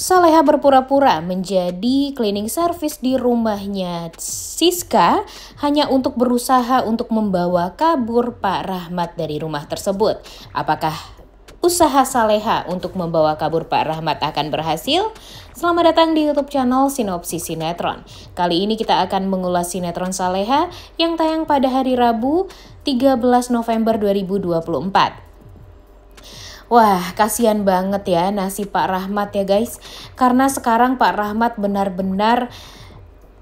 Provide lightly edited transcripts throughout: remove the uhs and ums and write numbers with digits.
Saleha berpura-pura menjadi cleaning service di rumahnya Siska hanya untuk berusaha untuk membawa kabur Pak Rahmat dari rumah tersebut. Apakah usaha Saleha untuk membawa kabur Pak Rahmat akan berhasil? Selamat datang di YouTube channel Sinopsis Sinetron. Kali ini kita akan mengulas sinetron Saleha yang tayang pada hari Rabu 13 November 2024. Wah, kasihan banget ya nasib Pak Rahmat ya guys. Karena sekarang Pak Rahmat benar-benar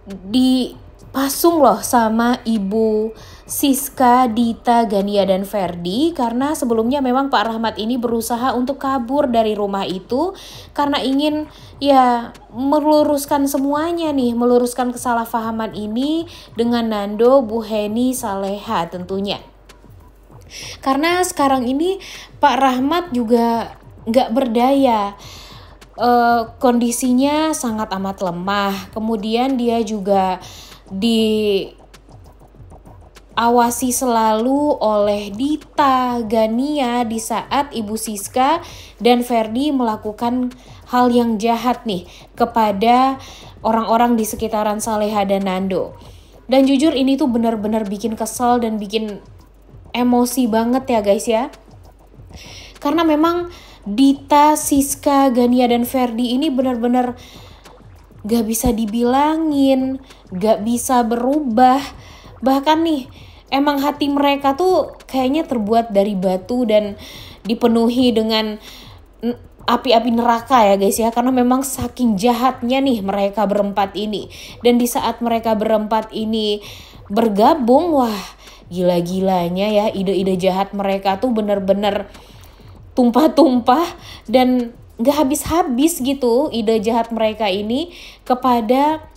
dipasung loh sama Ibu Siska, Dita, Gania, dan Ferdi. Karena sebelumnya memang Pak Rahmat ini berusaha untuk kabur dari rumah itu. Karena ingin ya meluruskan semuanya nih. Meluruskan kesalahpahaman ini dengan Nando, Bu Heni, Saleha tentunya. Karena sekarang ini Pak Rahmat juga nggak berdaya, kondisinya sangat amat lemah. Kemudian dia juga diawasi selalu oleh Dita, Gania di saat Ibu Siska dan Ferdi melakukan hal yang jahat nih kepada orang-orang di sekitaran Saleha dan Nando. Dan jujur ini tuh benar-benar bikin kesel dan bikin emosi banget ya guys ya. Karena memang Dita, Siska, Gania, dan Ferdi ini benar-benar gak bisa dibilangin, gak bisa berubah. Bahkan nih emang hati mereka tuh kayaknya terbuat dari batu dan dipenuhi dengan api-api neraka ya guys ya. Karena memang saking jahatnya nih mereka berempat ini. Dan di saat mereka berempat ini bergabung, wah gila-gilanya ya, ide-ide jahat mereka tuh bener-bener tumpah-tumpah dan gak habis-habis gitu ide jahat mereka ini kepada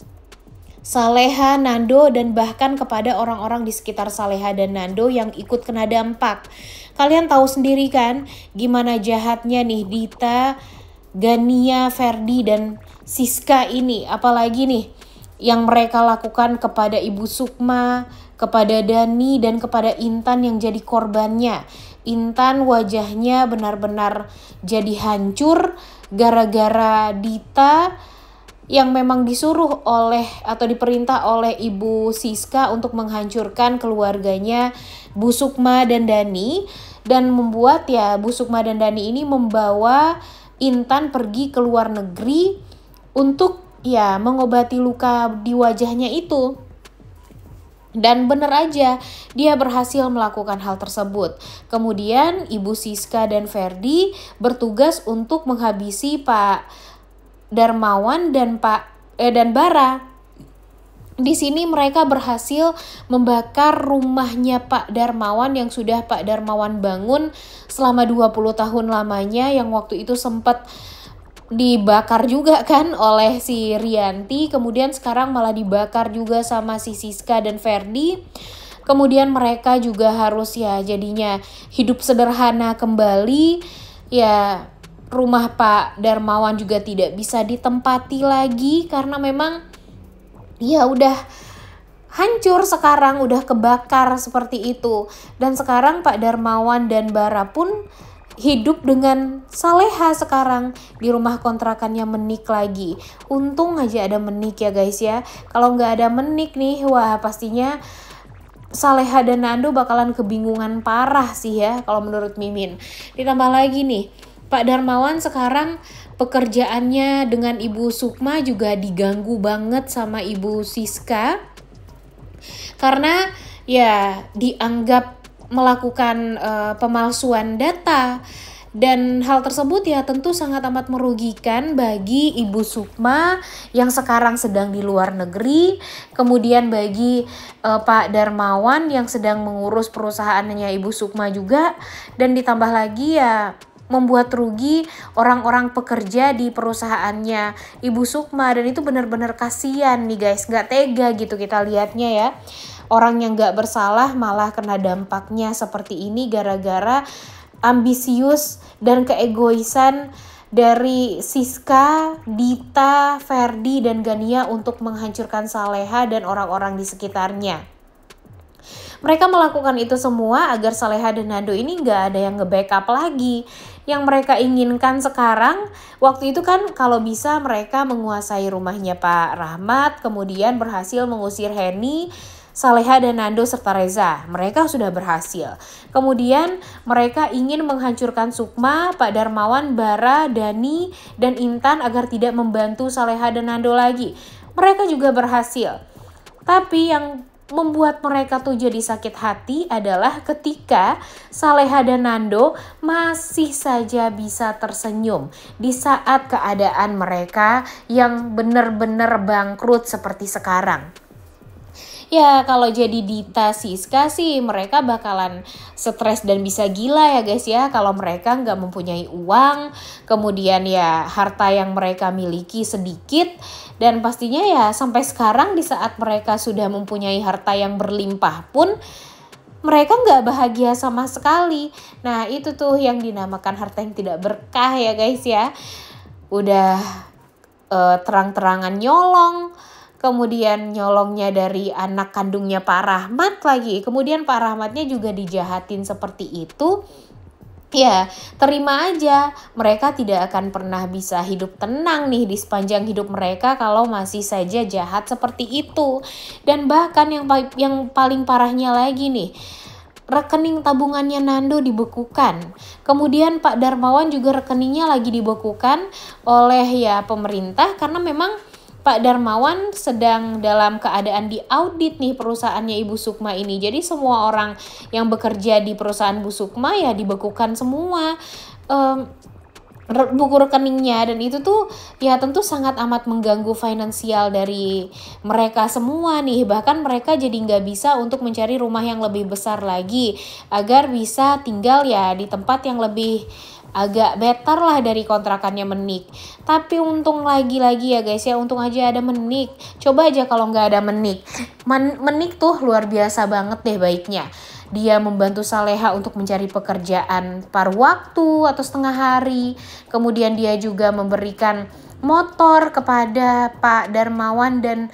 Saleha, Nando, dan bahkan kepada orang-orang di sekitar Saleha dan Nando yang ikut kena dampak. Kalian tahu sendiri kan gimana jahatnya nih Dita, Gania, Ferdi, dan Siska ini. Apalagi nih yang mereka lakukan kepada Ibu Sukma, kepada Dani, dan kepada Intan yang jadi korbannya. Intan wajahnya benar-benar jadi hancur gara-gara Dita yang memang disuruh oleh atau diperintah oleh Ibu Siska untuk menghancurkan keluarganya Bu Sukma dan Dani. Dan membuat ya Bu Sukma dan Dani ini membawa Intan pergi ke luar negeri untuk ya mengobati luka di wajahnya itu. Dan benar aja dia berhasil melakukan hal tersebut. Kemudian Ibu Siska dan Ferdi bertugas untuk menghabisi Pak Darmawan dan Bara. Di sini mereka berhasil membakar rumahnya Pak Darmawan yang sudah Pak Darmawan bangun selama 20 tahun lamanya, yang waktu itu sempat dibakar juga kan oleh si Rianti. Kemudian sekarang malah dibakar juga sama si Siska dan Ferdi. Kemudian mereka juga harus ya jadinya hidup sederhana kembali. Ya rumah Pak Darmawan juga tidak bisa ditempati lagi karena memang ya udah hancur sekarang, udah kebakar seperti itu. Dan sekarang Pak Darmawan dan Bara pun hidup dengan Saleha sekarang di rumah kontrakannya Menik lagi. Untung aja ada Menik ya guys ya. Kalau nggak ada Menik nih, wah pastinya Saleha dan Nando bakalan kebingungan parah sih ya kalau menurut Mimin. Ditambah lagi nih, Pak Darmawan sekarang pekerjaannya dengan Ibu Sukma juga diganggu banget sama Ibu Siska. Karena ya dianggap melakukan pemalsuan data, dan hal tersebut ya tentu sangat amat merugikan bagi Ibu Sukma yang sekarang sedang di luar negeri, kemudian bagi Pak Darmawan yang sedang mengurus perusahaannya Ibu Sukma juga, dan ditambah lagi ya membuat rugi orang-orang pekerja di perusahaannya Ibu Sukma. Dan itu benar-benar kasihan nih guys, nggak tega gitu kita lihatnya ya. Orang yang gak bersalah malah kena dampaknya seperti ini gara-gara ambisius dan keegoisan dari Siska, Dita, Ferdi, dan Gania untuk menghancurkan Saleha dan orang-orang di sekitarnya. Mereka melakukan itu semua agar Saleha dan Nando ini gak ada yang nge-backup lagi. yang mereka inginkan sekarang, waktu itu kan kalau bisa mereka menguasai rumahnya Pak Rahmat, kemudian berhasil mengusir Henny, Saleha dan Nando serta Reza. Mereka sudah berhasil. Kemudian mereka ingin menghancurkan Sukma, Pak Darmawan, Bara, Dani, dan Intan agar tidak membantu Saleha dan Nando lagi. Mereka juga berhasil. Tapi yang membuat mereka tuh jadi sakit hati adalah ketika Saleha dan Nando masih saja bisa tersenyum di saat keadaan mereka yang benar-benar bangkrut seperti sekarang. Ya kalau jadi Dita Siska sih mereka bakalan stres dan bisa gila ya guys ya kalau mereka nggak mempunyai uang, kemudian ya harta yang mereka miliki sedikit, dan pastinya ya sampai sekarang di saat mereka sudah mempunyai harta yang berlimpah pun mereka nggak bahagia sama sekali. Nah itu tuh yang dinamakan harta yang tidak berkah ya guys ya. Udah terang-terangan nyolong, kemudian nyolongnya dari anak kandungnya Pak Rahmat lagi. Kemudian Pak Rahmatnya juga dijahatin seperti itu. Ya, terima aja. Mereka tidak akan pernah bisa hidup tenang nih di sepanjang hidup mereka kalau masih saja jahat seperti itu. Dan bahkan yang paling parahnya lagi nih, rekening tabungannya Nando dibekukan. Kemudian Pak Darmawan juga rekeningnya lagi dibekukan oleh ya pemerintah karena memang Pak Darmawan sedang dalam keadaan diaudit nih perusahaannya Ibu Sukma ini. Jadi semua orang yang bekerja di perusahaan Bu Sukma ya dibekukan semua buku rekeningnya, dan itu tuh ya tentu sangat amat mengganggu finansial dari mereka semua nih. Bahkan mereka jadi nggak bisa untuk mencari rumah yang lebih besar lagi agar bisa tinggal ya di tempat yang lebih agak better lah dari kontrakannya Menik. Tapi untung lagi-lagi ya guys ya, untung aja ada Menik. Coba aja kalau nggak ada Menik. Menik tuh luar biasa banget deh baiknya. Dia membantu Saleha untuk mencari pekerjaan paruh waktu atau setengah hari. Kemudian dia juga memberikan motor kepada Pak Darmawan dan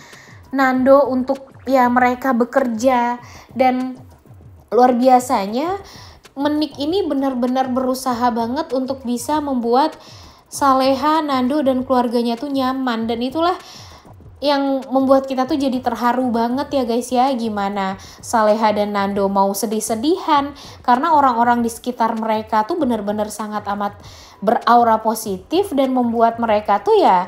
Nando untuk ya mereka bekerja. Dan luar biasanya Menik ini benar-benar berusaha banget untuk bisa membuat Saleha, Nando dan keluarganya tuh nyaman. Dan itulah yang membuat kita tuh jadi terharu banget ya guys ya, gimana Saleha dan Nando mau sedih-sedihan karena orang-orang di sekitar mereka tuh benar-benar sangat amat beraura positif dan membuat mereka tuh ya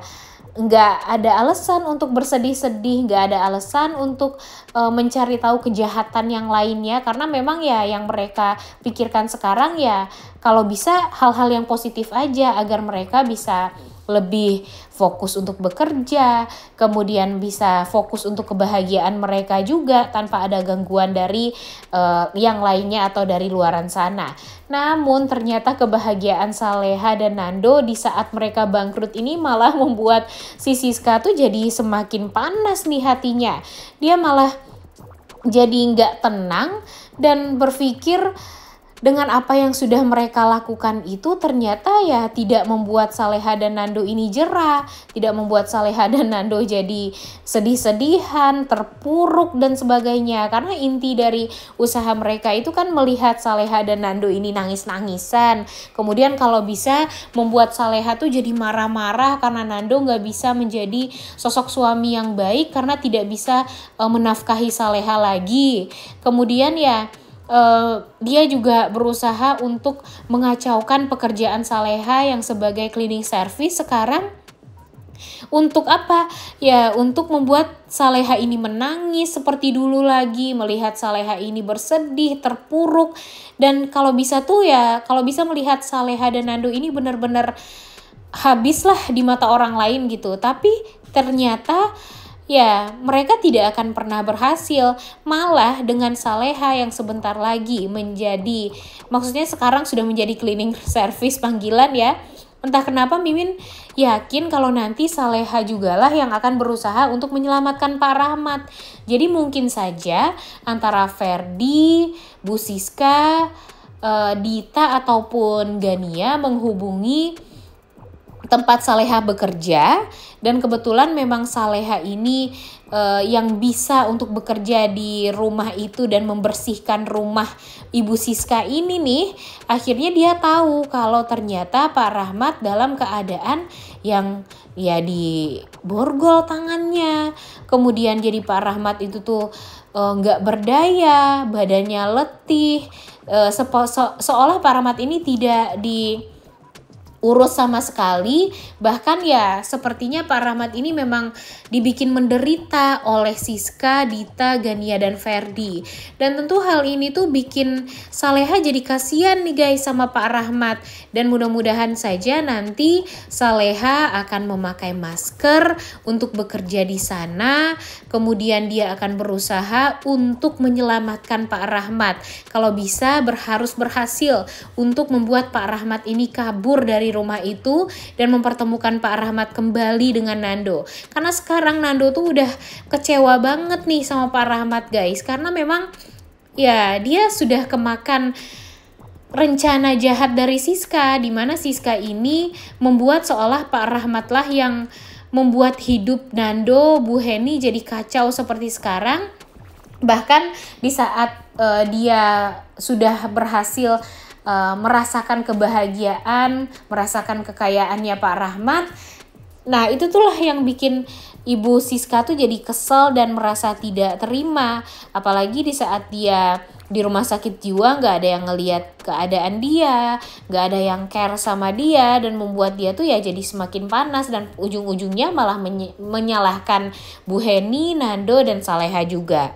nggak ada alasan untuk bersedih-sedih, nggak ada alasan untuk mencari tahu kejahatan yang lainnya, karena memang ya yang mereka pikirkan sekarang ya kalau bisa hal-hal yang positif aja agar mereka bisa lebih fokus untuk bekerja, kemudian bisa fokus untuk kebahagiaan mereka juga tanpa ada gangguan dari yang lainnya atau dari luaran sana. Namun ternyata kebahagiaan Saleha dan Nando di saat mereka bangkrut ini malah membuat si Siska tuh jadi semakin panas nih hatinya. Dia malah jadi nggak tenang dan berpikir dengan apa yang sudah mereka lakukan itu ternyata ya tidak membuat Saleha dan Nando ini jera, tidak membuat Saleha dan Nando jadi sedih-sedihan, terpuruk dan sebagainya. Karena inti dari usaha mereka itu kan melihat Saleha dan Nando ini nangis-nangisan. Kemudian kalau bisa membuat Saleha tuh jadi marah-marah karena Nando nggak bisa menjadi sosok suami yang baik karena tidak bisa menafkahi Saleha lagi. Kemudian ya dia juga berusaha untuk mengacaukan pekerjaan Saleha yang sebagai cleaning service sekarang. Untuk apa? Ya untuk membuat Saleha ini menangis seperti dulu lagi, melihat Saleha ini bersedih, terpuruk. Dan kalau bisa tuh ya, kalau bisa melihat Saleha dan Nando ini benar-benar habislah di mata orang lain gitu. Tapi ternyata ya mereka tidak akan pernah berhasil, malah dengan Saleha yang sebentar lagi menjadi, maksudnya sekarang sudah menjadi cleaning service panggilan ya. Entah kenapa Mimin yakin kalau nanti Saleha jugalah yang akan berusaha untuk menyelamatkan Pak Rahmat. Jadi mungkin saja antara Ferdi, Bu Siska, Dita ataupun Gania menghubungi tempat Saleha bekerja, dan kebetulan memang Saleha ini yang bisa untuk bekerja di rumah itu dan membersihkan rumah Ibu Siska ini nih. Akhirnya dia tahu kalau ternyata Pak Rahmat dalam keadaan yang ya diborgol tangannya. Kemudian jadi Pak Rahmat itu tuh nggak berdaya, badannya letih, seolah Pak Rahmat ini tidak diurus sama sekali. Bahkan ya sepertinya Pak Rahmat ini memang dibikin menderita oleh Siska, Dita, Gania, dan Ferdi. Dan tentu hal ini tuh bikin Saleha jadi kasihan nih guys sama Pak Rahmat. Dan mudah-mudahan saja nanti Saleha akan memakai masker untuk bekerja di sana. Kemudian dia akan berusaha untuk menyelamatkan Pak Rahmat. Kalau bisa harus berhasil untuk membuat Pak Rahmat ini kabur dari rumah itu dan mempertemukan Pak Rahmat kembali dengan Nando. Karena sekarang Nando tuh udah kecewa banget nih sama Pak Rahmat guys, karena memang ya dia sudah kemakan rencana jahat dari Siska, di mana Siska ini membuat seolah Pak Rahmat lah yang membuat hidup Nando, Bu Heni jadi kacau seperti sekarang. Bahkan di saat dia sudah berhasil merasakan kebahagiaan, merasakan kekayaannya Pak Rahmat. Nah itu tuh lah yang bikin Ibu Siska tuh jadi kesel dan merasa tidak terima. Apalagi di saat dia di rumah sakit jiwa nggak ada yang ngelihat keadaan dia, nggak ada yang care sama dia, dan membuat dia tuh ya jadi semakin panas dan ujung-ujungnya malah menyalahkan Bu Heni, Nando, dan Saleha juga.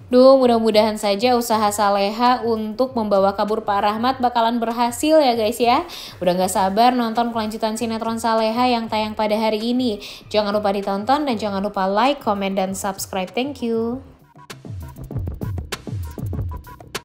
Duh, mudah-mudahan saja usaha Saleha untuk membawa kabur Pak Rahmat bakalan berhasil ya guys ya. Udah gak sabar nonton kelanjutan sinetron Saleha yang tayang pada hari ini. Jangan lupa ditonton dan jangan lupa like, comment, dan subscribe. Thank you.